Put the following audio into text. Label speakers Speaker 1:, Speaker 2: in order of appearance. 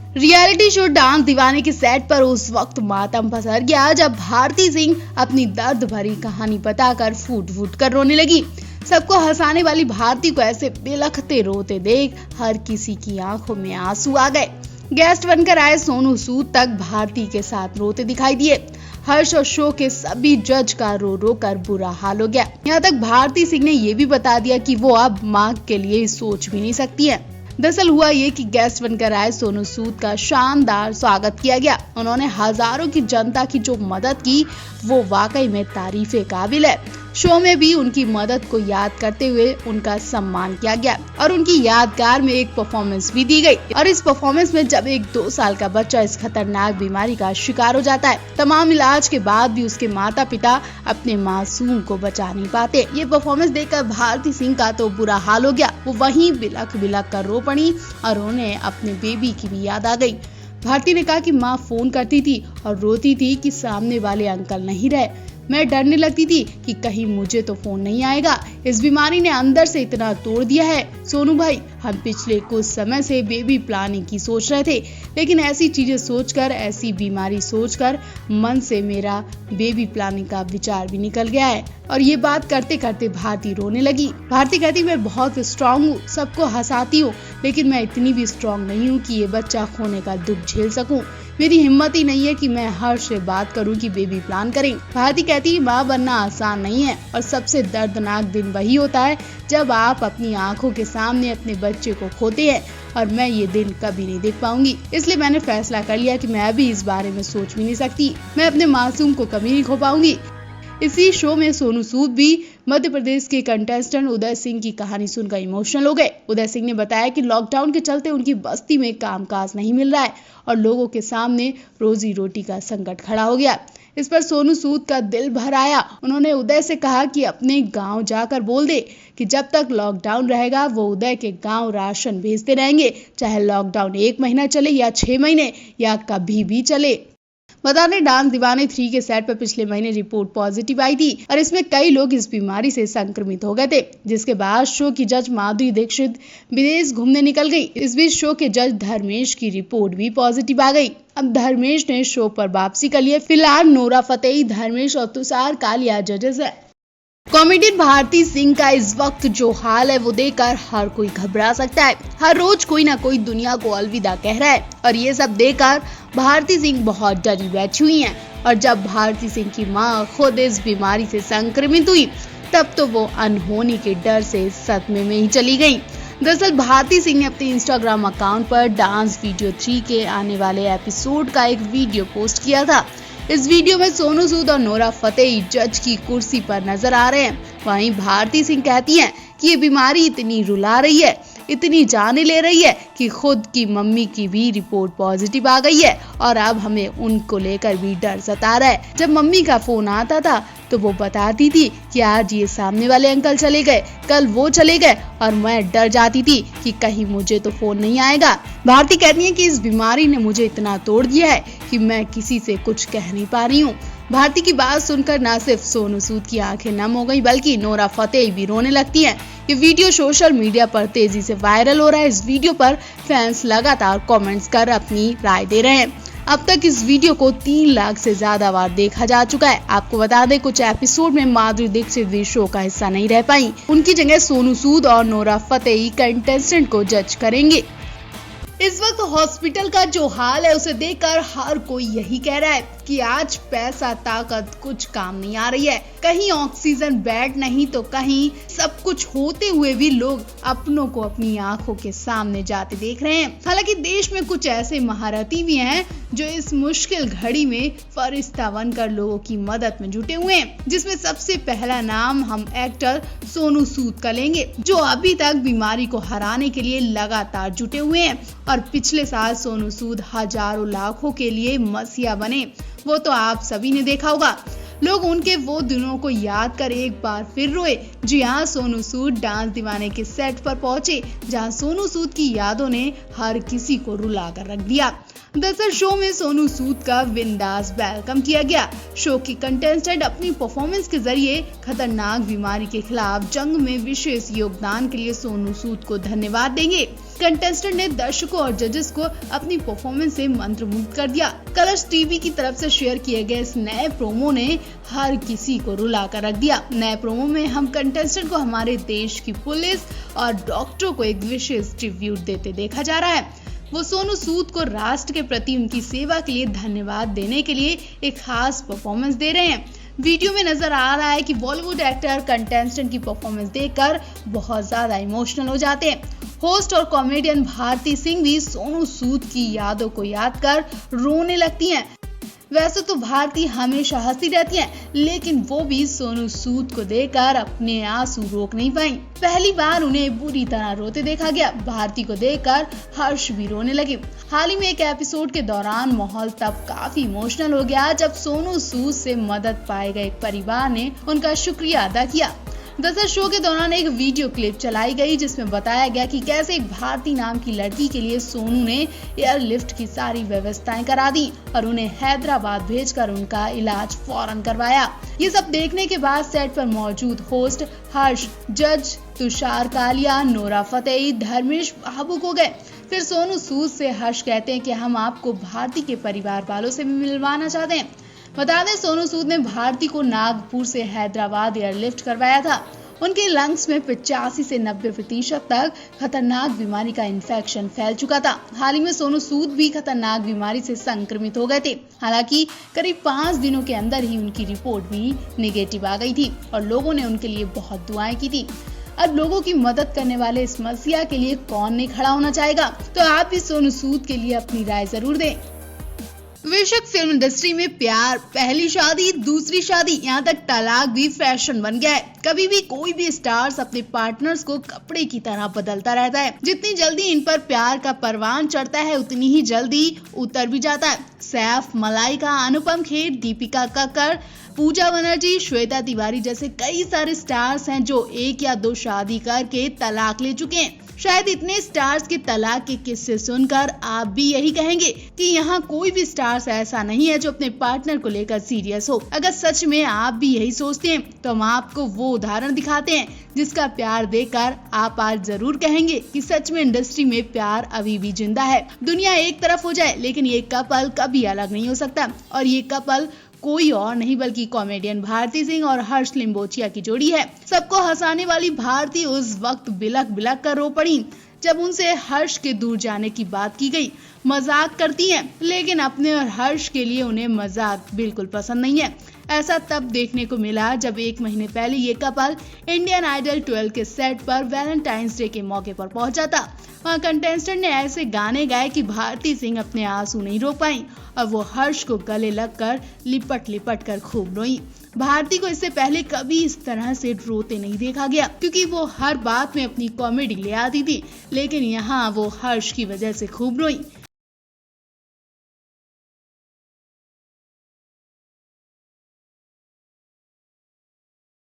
Speaker 1: Reality show dance दीवाने के set पर उस वक्त मातम पसर गया जब भारती सिंह अपनी दर्द भरी कहानी बताकर फूट फूट कर रोने लगी। सबको हंसाने वाली भारती को ऐसे बिलखते रोते देख हर किसी की आंखों में आंसू आ गए। गेस्ट बनकर आए सोनू सूद तक भारती के साथ रोते दिखाई दिए। हर्ष और शो के सभी जज का रो रो कर बुरा हाल हो गया। यहाँ तक भारती सिंह ने ये भी बता दिया कि वो अब मां के लिए सोच भी नहीं सकती है। दरअसल हुआ ये कि गेस्ट बनकर आए सोनू सूद का शानदार स्वागत किया गया। उन्होंने हजारों की जनता की जो मदद की वो वाकई में तारीफे काबिल है। शो में भी उनकी मदद को याद करते हुए उनका सम्मान किया गया और उनकी यादगार में एक परफॉर्मेंस भी दी गई। और इस परफॉर्मेंस में जब एक 2 साल का बच्चा इस खतरनाक बीमारी का शिकार हो जाता है, तमाम इलाज के बाद भी उसके माता पिता अपने मासूम को बचा नहीं पाते। ये परफॉर्मेंस देखकर भारती सिंह का तो बुरा हाल हो गया। वो वहीं बिलख बिलख कर रो पड़ी और उन्हें अपने बेबी की भी याद आ गई। भारती ने कहा कि माँ फोन करती थी और रोती थी कि सामने वाले अंकल नहीं रहे। मैं डरने लगती थी कि कहीं मुझे तो फोन नहीं आएगा। इस बीमारी ने अंदर से इतना तोड़ दिया है सोनू भाई। हम पिछले कुछ समय से बेबी प्लानिंग की सोच रहे थे, लेकिन ऐसी चीजें सोचकर, ऐसी बीमारी सोचकर मन से मेरा बेबी प्लानिंग का विचार भी निकल गया है। और ये बात करते करते भारती रोने लगी। भारती कहती, मैं बहुत स्ट्रांग हूँ, सबको हंसाती हूँ, लेकिन मैं इतनी भी स्ट्रांग नहीं हूँ कि ये बच्चा खोने का दुख झेल सकूं। मेरी हिम्मत ही नहीं है कि मैं हर्ष से बात करूं कि बेबी प्लान करें। भारती कहती है, माँ बनना आसान नहीं है और सबसे दर्दनाक दिन वही होता है जब आप अपनी आंखों के सामने अपने बच्चे को खोते हैं, और मैं ये दिन कभी नहीं देख पाऊंगी। इसलिए मैंने फैसला कर लिया कि मैं अभी इस बारे में सोच भी नहीं सकती। मैं अपने मासूम को कभी नहीं खो पाऊंगी। इसी शो में सोनू सूद भी मध्य प्रदेश के कंटेस्टेंट उदय सिंह की कहानी सुनकर इमोशनल हो गए। उदय सिंह ने बताया कि लॉकडाउन के चलते उनकी बस्ती में कामकाज नहीं मिल रहा है और लोगों के सामने रोजी रोटी का संकट खड़ा हो गया। इस पर सोनू सूद का दिल भर आया। उन्होंने उदय से कहा कि अपने गांव जाकर बोल दे कि जब तक लॉकडाउन रहेगा वो उदय के गांव राशन भेजते रहेंगे, चाहे लॉकडाउन 1 महीना चले या 6 महीने या कभी भी चले। बता दें, डांस दीवाने 3 के सेट पर पिछले महीने रिपोर्ट पॉजिटिव आई थी और इसमें कई लोग इस बीमारी से संक्रमित हो गए थे, जिसके बाद शो की जज माधुरी दीक्षित विदेश घूमने निकल गई। इस बीच शो के जज धर्मेश की रिपोर्ट भी पॉजिटिव आ गई। अब धर्मेश ने शो पर वापसी कर लिए। फिलहाल नोरा फतेही, धर्मेश और तुषार कालिया जजेस है। कॉमेडियन भारती सिंह का इस वक्त जो हाल है वो देखकर हर कोई घबरा सकता है। हर रोज कोई ना कोई दुनिया को अलविदा कह रहा है और ये सब देखकर भारती सिंह बहुत डरी बैठी हुई हैं। और जब भारती सिंह की मां खुद इस बीमारी से संक्रमित हुई तब तो वो अनहोनी के डर से सदमे में ही चली गई। दरअसल भारती सिंह ने अपने इंस्टाग्राम अकाउंट पर डांस वीडियो 3 के आने वाले एपिसोड का एक वीडियो पोस्ट किया था। इस वीडियो में सोनू सूद और नोरा फतेही जज की कुर्सी पर नजर आ रहे हैं। वहीं भारती सिंह कहती हैं कि ये बीमारी इतनी रुला रही है, इतनी जाने ले रही है कि खुद की मम्मी की भी रिपोर्ट पॉजिटिव आ गई है और अब हमें उनको लेकर भी डर सता रहा है। जब मम्मी का फोन आता था तो वो बताती थी कि आज ये सामने वाले अंकल चले गए, कल वो चले गए, और मैं डर जाती थी कि कहीं मुझे तो फोन नहीं आएगा। भारती कहती है कि इस बीमारी ने मुझे इतना तोड़ दिया है कि मैं किसी से कुछ कह नहीं पा रही हूँ। भारती की बात सुनकर न सिर्फ सोनू सूद की आंखें नम हो गई बल्कि नोरा फतेही भी रोने लगती हैं। ये वीडियो सोशल मीडिया पर तेजी से वायरल हो रहा है। इस वीडियो पर फैंस लगातार कमेंट्स कर अपनी राय दे रहे हैं। अब तक इस वीडियो को 3 लाख से ज्यादा बार देखा जा चुका है। आपको बता दें, कुछ एपिसोड में माधुरी दीक्षित भी शो का हिस्सा नहीं रह पाई। उनकी जगह सोनू सूद और नोरा फतेही कंटेस्टेंट को जज करेंगे। इस वक्त हॉस्पिटल का जो हाल है उसे देखकर हर कोई यही कह रहा है कि आज पैसा ताकत कुछ काम नहीं आ रही है। कहीं ऑक्सीजन बेड नहीं तो कहीं सब कुछ होते हुए भी लोग अपनों को अपनी आंखों के सामने जाते देख रहे हैं। हालांकि देश में कुछ ऐसे महारथी भी हैं जो इस मुश्किल घड़ी में फरिश्ता बनकर लोगों की मदद में जुटे हुए हैं, जिसमें सबसे पहला नाम हम एक्टर सोनू सूद का लेंगे, जो अभी तक बीमारी को हराने के लिए लगातार जुटे हुए हैं। और पिछले साल सोनू सूद हजारों लाखों के लिए मसीहा बने, वो तो आप सभी ने देखा होगा। लोग उनके वो दिनों को याद कर एक बार फिर रोए। जी हाँ, सोनू सूद डांस दीवाने के सेट पर पहुंचे, जहां सोनू सूद की यादों ने हर किसी को रुला कर रख दिया। दरअसल शो में सोनू सूद का बिंदास वेलकम किया गया। शो की कंटेस्टेंट अपनी परफॉर्मेंस के जरिए खतरनाक बीमारी के खिलाफ जंग में विशेष योगदान के लिए सोनू सूद को धन्यवाद देंगे। कंटेस्टेंट ने दर्शकों और जजेस को अपनी परफॉर्मेंस से मंत्रमुग्ध कर दिया। कलर्स टीवी की तरफ से शेयर किए गए इस नए प्रोमो ने हर किसी को रुला कर रख दिया। नए प्रोमो में हम कंटेस्टेंट को हमारे देश की पुलिस और डॉक्टरों को एक विशेष ट्रिब्यूट देते देखा जा रहा है। वो सोनू सूद को राष्ट्र के प्रति उनकी सेवा के लिए धन्यवाद देने के लिए एक खास परफॉर्मेंस दे रहे हैं। वीडियो में नजर आ रहा है कि बॉलीवुड एक्टर कंटेस्टेंट की परफॉर्मेंस देखकर बहुत ज्यादा इमोशनल हो जाते हैं। होस्ट और कॉमेडियन भारती सिंह भी सोनू सूद की यादों को याद कर रोने लगती हैं। वैसे तो भारती हमेशा हंसती रहती हैं, लेकिन वो भी सोनू सूद को देखकर अपने आंसू रोक नहीं पाई। पहली बार उन्हें बुरी तरह रोते देखा गया। भारती को देखकर हर्ष भी रोने लगे। हाल ही में एक एपिसोड के दौरान माहौल तब काफी इमोशनल हो गया जब सोनू सूद से मदद पाए गए परिवार ने उनका शुक्रिया अदा किया। दरअसल शो के दौरान एक वीडियो क्लिप चलाई गई जिसमें बताया गया कि कैसे एक भारती नाम की लड़की के लिए सोनू ने एयरलिफ्ट की सारी व्यवस्थाएं करा दी और उन्हें हैदराबाद भेजकर उनका इलाज फौरन करवाया। ये सब देखने के बाद सेट पर मौजूद होस्ट हर्ष, जज तुषार कालिया, नोरा फतेही, धर्मेश भावुक हो गए। फिर सोनू सूद से हर्ष कहते हैं कि हम आपको भारती के परिवार वालों से भी मिलवाना चाहते हैं। बता दें, सोनू सूद ने भारती को नागपुर से हैदराबाद एयरलिफ्ट करवाया था। उनके लंग्स में 85 से 90% तक खतरनाक बीमारी का इन्फेक्शन फैल चुका था। हाल ही में सोनू सूद भी खतरनाक बीमारी से संक्रमित हो गए थे। हालांकि करीब 5 दिनों के अंदर ही उनकी रिपोर्ट भी नेगेटिव आ गई थी और लोगों ने उनके लिए बहुत दुआएं की थी। अब लोगों की मदद करने वाले इस मसीहा के लिए कौन नहीं खड़ा होना चाहेगा। तो आप भी सोनू सूद के लिए अपनी राय जरूर दें। बेशक फिल्म इंडस्ट्री में प्यार, पहली शादी, दूसरी शादी, यहाँ तक तलाक भी फैशन बन गया है। कभी भी कोई भी स्टार्स अपने पार्टनर्स को कपड़े की तरह बदलता रहता है। जितनी जल्दी इन पर प्यार का परवान चढ़ता है उतनी ही जल्दी उतर भी जाता है। सैफ, मलाइका, अनुपम खेर, दीपिका कक्कड़, पूजा बनर्जी, श्वेता तिवारी जैसे कई सारे स्टार्स हैं जो 1 या 2 शादी करके तलाक ले चुके हैं। शायद इतने स्टार्स के तलाक के किस्से सुनकर आप भी यही कहेंगे कि यहाँ कोई भी स्टार्स ऐसा नहीं है जो अपने पार्टनर को लेकर सीरियस हो। अगर सच में आप भी यही सोचते हैं तो हम आपको वो उदाहरण दिखाते हैं जिसका प्यार देखकर आप आज जरूर कहेंगे कि सच में इंडस्ट्री में प्यार अभी भी जिंदा है। दुनिया एक तरफ हो जाए लेकिन ये कपल कभी अलग नहीं हो सकता। और ये कपल कोई और नहीं बल्कि कॉमेडियन भारती सिंह और हर्ष लिम्बोचिया की जोड़ी है। सबको हंसाने वाली भारती उस वक्त बिलक बिलक कर रो पड़ी जब उनसे हर्ष के दूर जाने की बात की गई। मजाक करती हैं, लेकिन अपने और हर्ष के लिए उन्हें मजाक बिल्कुल पसंद नहीं है। ऐसा तब देखने को मिला जब 1 महीने पहले ये कपल इंडियन आइडल 12 के सेट पर वैलेंटाइंस डे के मौके पर पहुंचा था। वहाँ कंटेस्टेंट ने ऐसे गाने गाए कि भारती सिंह अपने आंसू नहीं रोक पाई और वो हर्ष को गले लगकर लिपट लिपट कर खूब रोई। भारती को इससे पहले कभी इस तरह से रोते नहीं देखा गया क्योंकि वो हर बात में अपनी कॉमेडी ले आती थी, लेकिन यहाँ वो हर्ष की वजह से खूब रोई।